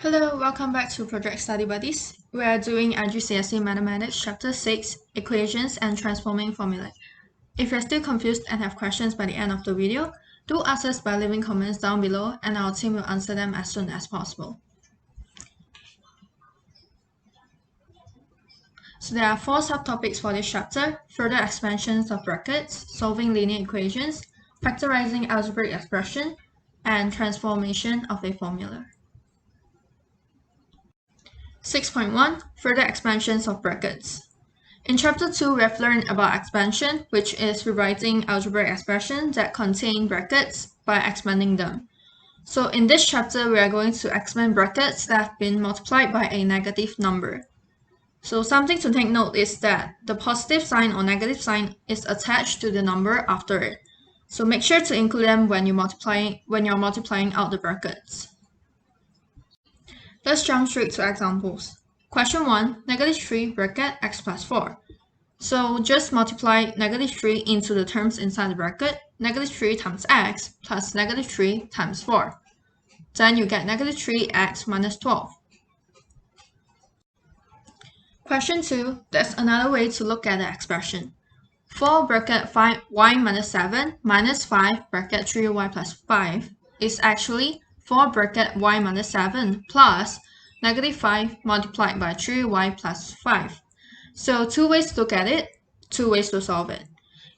Hello, welcome back to Project Study Buddies. We are doing IGCSE Mathematics Chapter 6, Equations and Transforming Formulae. If you're still confused and have questions by the end of the video, do ask us by leaving comments down below and our team will answer them as soon as possible. So there are 4 subtopics for this chapter: further expansions of brackets, solving linear equations, factorizing algebraic expression, and transformation of a formula. 6.1 Further expansions of brackets. In Chapter 2, we have learned about expansion, which is rewriting algebraic expressions that contain brackets by expanding them. So in this chapter, we are going to expand brackets that have been multiplied by a negative number. So something to take note is that the positive sign or negative sign is attached to the number after it. So make sure to include them when you're multiplying out the brackets. Let's jump straight to examples. Question 1, -3 bracket x plus 4. So just multiply -3 into the terms inside the bracket, -3 times x plus -3 times 4. Then you get -3x minus 12. Question 2, that's another way to look at the expression. 4 bracket 5y minus 7 minus 5 bracket 3y plus 5 is actually 4 bracket y minus 7 plus -5 multiplied by 3y plus 5. So 2 ways to look at it, 2 ways to solve it.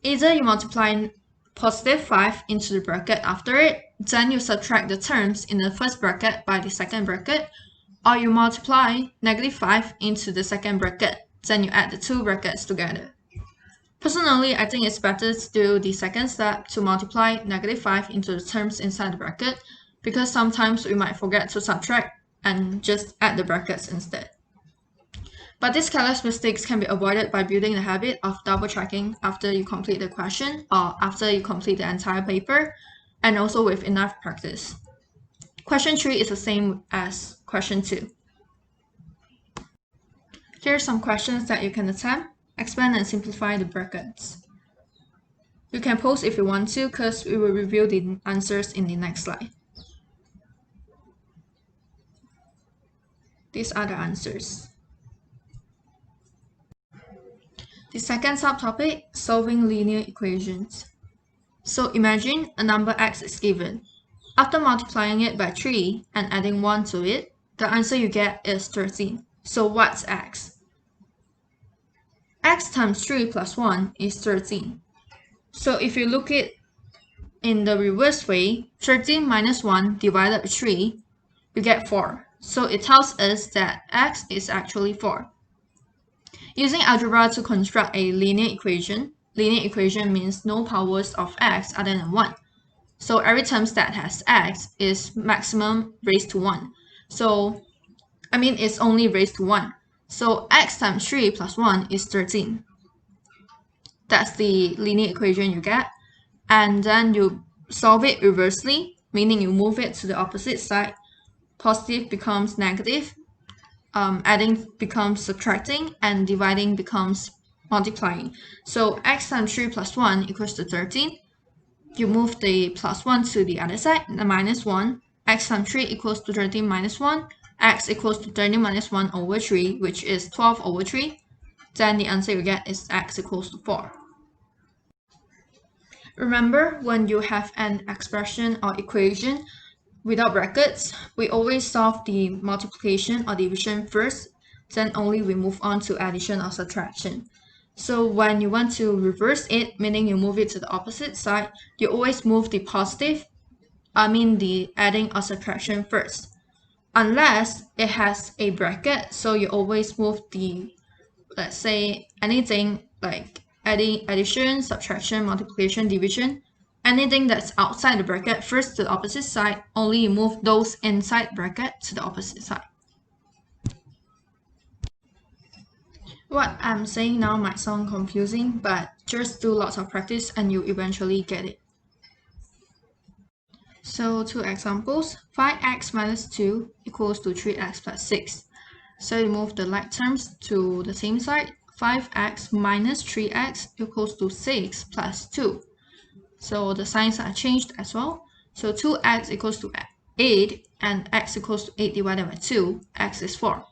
Either you multiply positive 5 into the bracket after it, then you subtract the terms in the first bracket by the second bracket, or you multiply -5 into the second bracket, then you add the 2 brackets together. Personally, I think it's better to do the second step to multiply -5 into the terms inside the bracket, because sometimes we might forget to subtract and just add the brackets instead. But these careless mistakes can be avoided by building the habit of double checking after you complete the question or after you complete the entire paper, and also with enough practice. Question 3 is the same as question 2. Here are some questions that you can attempt. Expand and simplify the brackets. You can pause if you want to, because we will review the answers in the next slide. These are the answers. The second subtopic, solving linear equations. So imagine a number x is given. After multiplying it by 3 and adding 1 to it, the answer you get is 13. So what's x? X times 3 plus 1 is 13. So if you look at it in the reverse way, 13 minus 1 divided by 3, you get 4. So it tells us that x is actually 4. Using algebra to construct a linear equation means no powers of x other than 1. So every term that has x is maximum raised to 1. It's only raised to 1. So x times 3 plus 1 is 13. That's the linear equation you get. And then you solve it reversely, meaning you move it to the opposite side. Positive becomes negative, adding becomes subtracting, and dividing becomes multiplying. So x times 3 plus 1 equals to 13. You move the plus 1 to the other side, the minus 1. X times 3 equals to 13 minus 1. X equals to 13 minus 1 over 3, which is 12 over 3. Then the answer you get is x equals to 4. Remember, when you have an expression or equation without brackets, we always solve the multiplication or division first, then only we move on to addition or subtraction. So when you want to reverse it, meaning you move it to the opposite side, you always move the adding or subtraction first. Unless it has a bracket, so you always move the, let's say, anything like addition, subtraction, multiplication, division, anything that's outside the bracket first to the opposite side, only you move those inside bracket to the opposite side. What I'm saying now might sound confusing, but just do lots of practice and you eventually get it. So 2 examples, 5x minus 2 equals to 3x plus 6. So you move the like terms to the same side. 5x minus 3x equals to 6 plus 2. So the signs are changed as well. So 2x equals to 8 and x equals to 8 divided by 2, x is 4.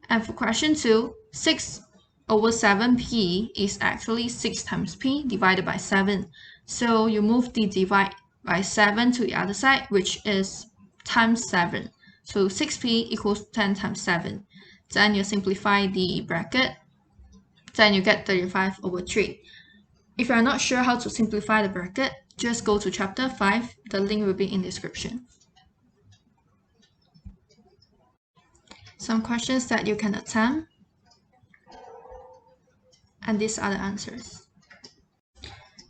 And for question 2, 6 over 7p is actually 6 times p divided by 7. So you move the divide by 7 to the other side, which is times 7. So 6p equals 10 times 7. Then you simplify the bracket. Then you get 35 over 3. If you are not sure how to simplify the bracket, just go to chapter 5. The link will be in the description. Some questions that you can attempt. And these are the answers.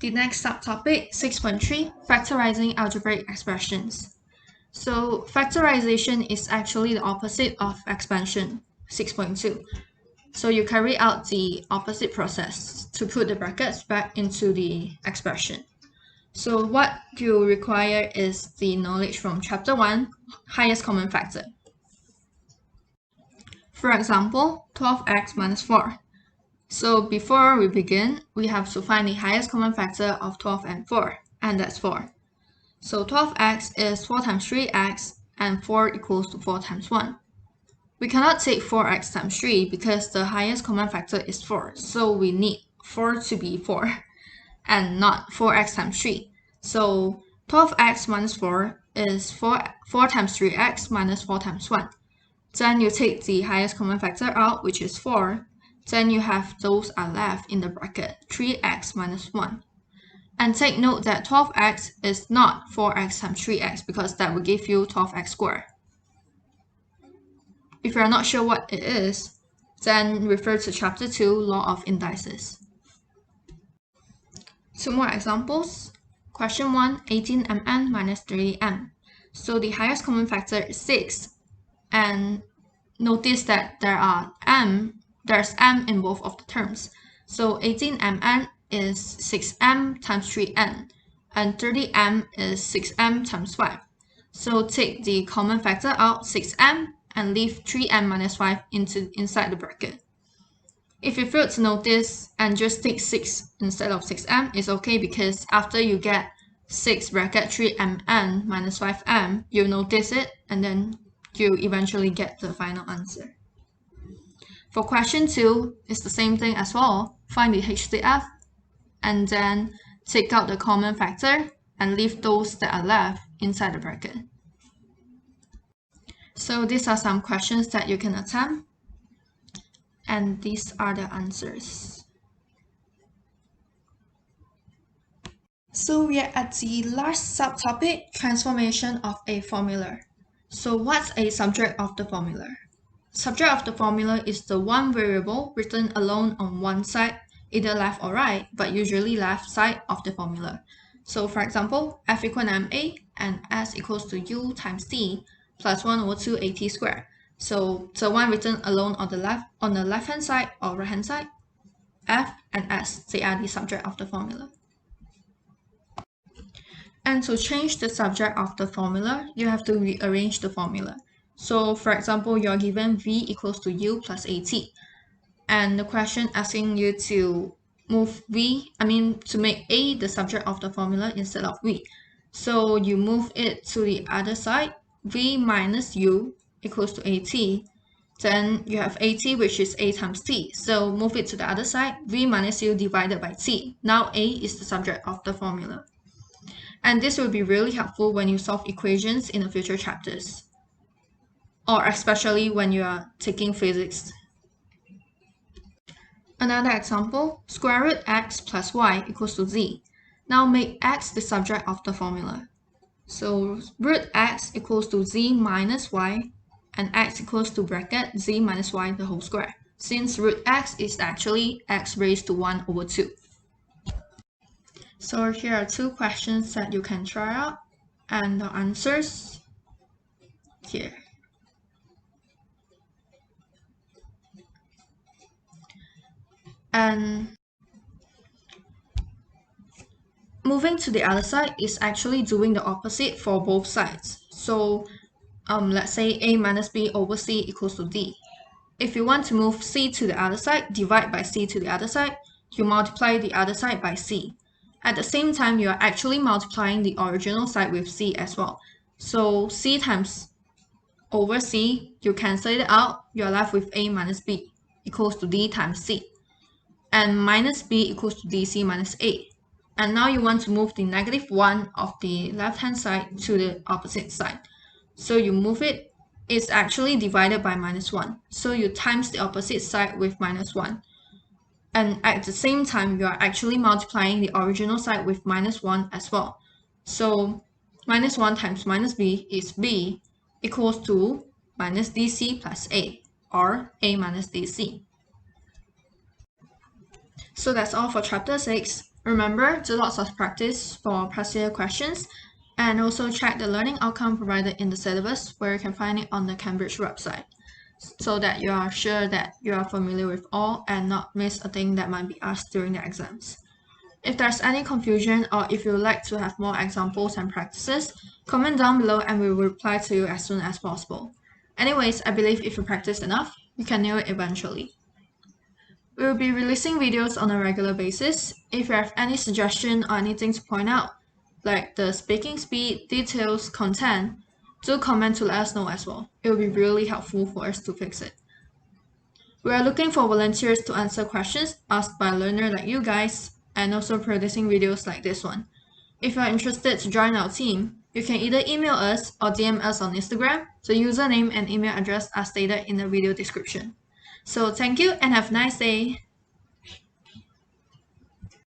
The next subtopic, 6.3, Factorizing algebraic expressions. So factorization is actually the opposite of expansion, 6.2. So you carry out the opposite process to put the brackets back into the expression. So what you require is the knowledge from chapter 1, highest common factor. For example, 12x minus 4. So before we begin, we have to find the highest common factor of 12 and 4, and that's 4. So 12x is 4 times 3x, and 4 equals to 4 times 1. We cannot take 4x times 3 because the highest common factor is 4, so we need 4 to be 4, and not 4x times 3. So 12x minus 4 is 4 times 3x minus 4 times 1. Then you take the highest common factor out, which is 4. Then you have those are left in the bracket, 3x minus 1. And take note that 12x is not 4x times 3x because that will give you 12x squared. If you are not sure what it is, then refer to chapter 2, Law of Indices. 2 more examples. Question 1, 18mn minus 30m. So the highest common factor is 6. And notice that there's m in both of the terms. So 18mn is 6m times 3n, and 30m is 6m times 5. So take the common factor out, 6m, and leave 3m minus 5 inside the bracket. If you fail to notice and just take 6 instead of 6m, it's okay because after you get 6 bracket 3mn minus 5m, you'll notice it and then you eventually get the final answer. For question 2, it's the same thing as well. Find the HCF and then take out the common factor and leave those that are left inside the bracket. So these are some questions that you can attempt, and these are the answers. So we are at the last subtopic, transformation of a formula. So what's a subject of the formula? Subject of the formula is the one variable written alone on one side, either left or right, but usually left side of the formula. So for example, f equal to ma and s equals to u times t plus 1 over 2 at squared. So the one written alone on the left hand side or right hand side, f and s, they are the subject of the formula. And to change the subject of the formula, you have to rearrange the formula. So for example, you're given v equals to u plus at, and the question asking you to move to make a the subject of the formula instead of v. So you move it to the other side, v minus u equals to at. Then you have at, which is a times t. So move it to the other side, v minus u divided by t. Now a is the subject of the formula. And this will be really helpful when you solve equations in the future chapters, or especially when you are taking physics. Another example, square root x plus y equals to z. Now make x the subject of the formula. So root x equals to z minus y, and x equals to bracket z minus y the whole square, since root x is actually x raised to 1 over 2. So here are 2 questions that you can try out, and the answers here. And moving to the other side is actually doing the opposite for both sides. So let's say a minus b over c equals to d. If you want to move c to the other side, divide by c to the other side, you multiply the other side by c. At the same time, you are actually multiplying the original side with c as well. So C times over C, you cancel it out, you're left with A minus B equals to D times C. And minus B equals to DC minus A. And now you want to move the -1 of the left-hand side to the opposite side. So you move it, it's actually divided by -1. So you times the opposite side with -1. And at the same time, you are actually multiplying the original side with -1 as well. So -1 times minus B is B equals to minus DC plus A, or A minus DC. So that's all for chapter 6. Remember, do lots of practice for past year questions, and also check the learning outcome provided in the syllabus, where you can find it on the Cambridge website, so that you are sure that you are familiar with all and not miss a thing that might be asked during the exams. If there's any confusion, or if you would like to have more examples and practices, comment down below and we will reply to you as soon as possible. Anyways, I believe if you practice enough, you can nail it eventually. We will be releasing videos on a regular basis. If you have any suggestion or anything to point out, like the speaking speed, details, content, do comment to let us know as well. It will be really helpful for us to fix it. We are looking for volunteers to answer questions asked by a learner like you guys, and also producing videos like this one. If you are interested to join our team, you can either email us or DM us on Instagram. The username and email address are stated in the video description. So thank you and have a nice day.